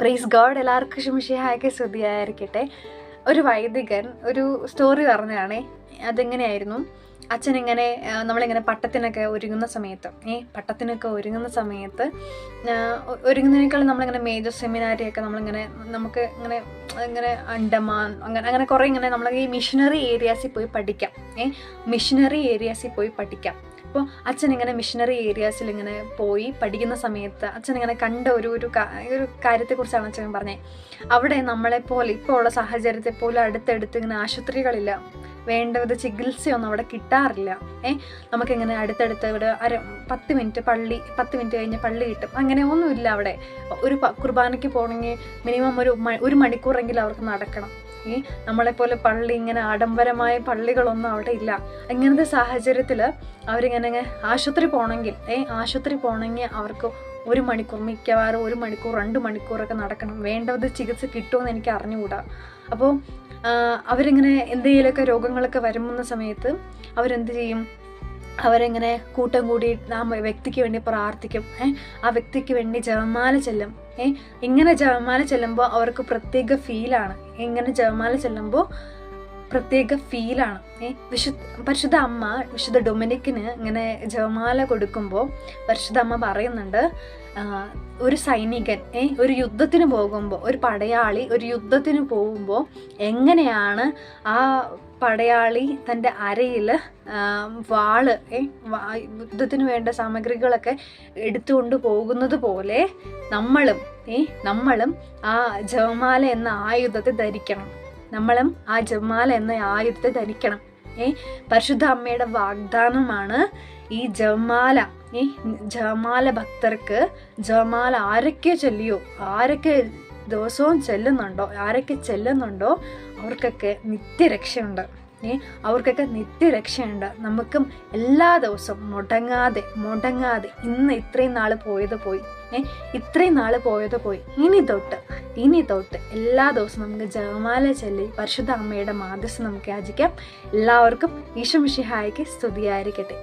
Praise God, എല്ലാവർക്കും മിശിഹായ്ക്ക് സ്തുതിയായിരിക്കട്ടെ. ഒരു വൈദികൻ ഒരു സ്റ്റോറി പറഞ്ഞതാണേ. അതെങ്ങനെയായിരുന്നു, അച്ഛനിങ്ങനെ നമ്മളിങ്ങനെ പട്ടത്തിനൊക്കെ ഒരുങ്ങുന്ന സമയത്ത് ഒരുങ്ങുന്നതിനേക്കാൾ നമ്മളിങ്ങനെ മേജർ സെമിനാരിയൊക്കെ നമുക്ക് ഇങ്ങനെ അണ്ടമാൻ അങ്ങനെ കുറേ ഇങ്ങനെ നമ്മൾ ഈ മിഷനറി ഏരിയാസിൽ പോയി പഠിക്കാം. അപ്പോൾ അച്ഛനിങ്ങനെ മിഷനറി ഏരിയാസിൽ ഇങ്ങനെ പോയി പഠിക്കുന്ന സമയത്ത് അച്ഛനിങ്ങനെ കണ്ട ഒരു കാര്യത്തെക്കുറിച്ചാണ് അച്ഛൻ പറഞ്ഞത്. അവിടെ നമ്മളെപ്പോലെ ഇപ്പോൾ ഉള്ള സാഹചര്യത്തെ പോലെ അടുത്തടുത്ത് ഇങ്ങനെ ആശുപത്രികളില്ല, വേണ്ടവിധ ചികിത്സയൊന്നും അവിടെ കിട്ടാറില്ല. നമുക്കിങ്ങനെ അടുത്തടുത്ത് ഇവിടെ 10 മിനിറ്റ് കഴിഞ്ഞ് പള്ളി കിട്ടും, അങ്ങനെ ഒന്നുമില്ല അവിടെ. ഒരു കുർബാനയ്ക്ക് പോകണമെങ്കിൽ മിനിമം ഒരു മണിക്കൂറെങ്കിലും അവർക്ക് നടക്കണം. നമ്മളെപ്പോലെ പള്ളി ഇങ്ങനെ ആഡംബരമായ പള്ളികളൊന്നും അവിടെ ഇല്ല. ഇങ്ങനത്തെ സാഹചര്യത്തിൽ അവരിങ്ങനെ ആശുപത്രി പോകണമെങ്കിൽ അവർക്ക് 1 മണിക്കൂർ, മിക്കവാറും 1 മണിക്കൂർ 2 മണിക്കൂറൊക്കെ നടക്കണം. വേണ്ടത് ചികിത്സ കിട്ടുമെന്ന് എനിക്ക് അറിഞ്ഞുകൂടാ. അപ്പോൾ അവരിങ്ങനെ എന്തെങ്കിലുമൊക്കെ രോഗങ്ങളൊക്കെ വരുന്ന സമയത്ത് അവരെന്ത് ചെയ്യും, അവരെങ്ങനെ കൂട്ടം കൂടി ആ വ്യക്തിക്ക് വേണ്ടി പ്രാർത്ഥിക്കും. ആ വ്യക്തിക്ക് വേണ്ടി ജപമാല ചെല്ലും. ഇങ്ങനെ ജപമാല ചെല്ലുമ്പോൾ അവർക്ക് പ്രത്യേക ഫീലാണ്. പരിശുദ്ധ അമ്മ വിശുദ്ധ ഡൊമിനിക്കിന് ഇങ്ങനെ ജപമാല കൊടുക്കുമ്പോൾ പരിശുദ്ധ അമ്മ പറയുന്നുണ്ട്, ഒരു സൈനികൻ ഒരു യുദ്ധത്തിന് പോകുമ്പോൾ, ഒരു പടയാളി ഒരു യുദ്ധത്തിന് പോകുമ്പോൾ എങ്ങനെയാണ് ആ പടയാളി തൻ്റെ അരയിൽ വാള് യുദ്ധത്തിന് വേണ്ട സാമഗ്രികളൊക്കെ എടുത്തുകൊണ്ട് പോകുന്നത് പോലെ നമ്മളും ആ ജപമാല എന്ന ആയുധത്തെ ധരിക്കണം. പരിശുദ്ധ അമ്മയുടെ വാഗ്ദാനമാണ് ഈ ജപമാല ഭക്തർക്ക്. ജപമാല ആരൊക്കെ ദിവസവും ചെല്ലുന്നുണ്ടോ അവർക്കൊക്കെ നിത്യരക്ഷയുണ്ട്. നമുക്കും എല്ലാ ദിവസവും മുടങ്ങാതെ ഇന്ന് ഇത്രയും നാൾ പോയത് പോയി ഇനി തൊട്ട് എല്ലാ ദിവസവും നമുക്ക് ജപമാല ചൊല്ലി പരിശുദ്ധ അമ്മയുടെ മാധ്യസ്ഥം നമുക്ക് യാചിക്കാം. എല്ലാവർക്കും ഈശോ മിശിഹായ്ക്ക് സ്തുതിയായിരിക്കട്ടെ.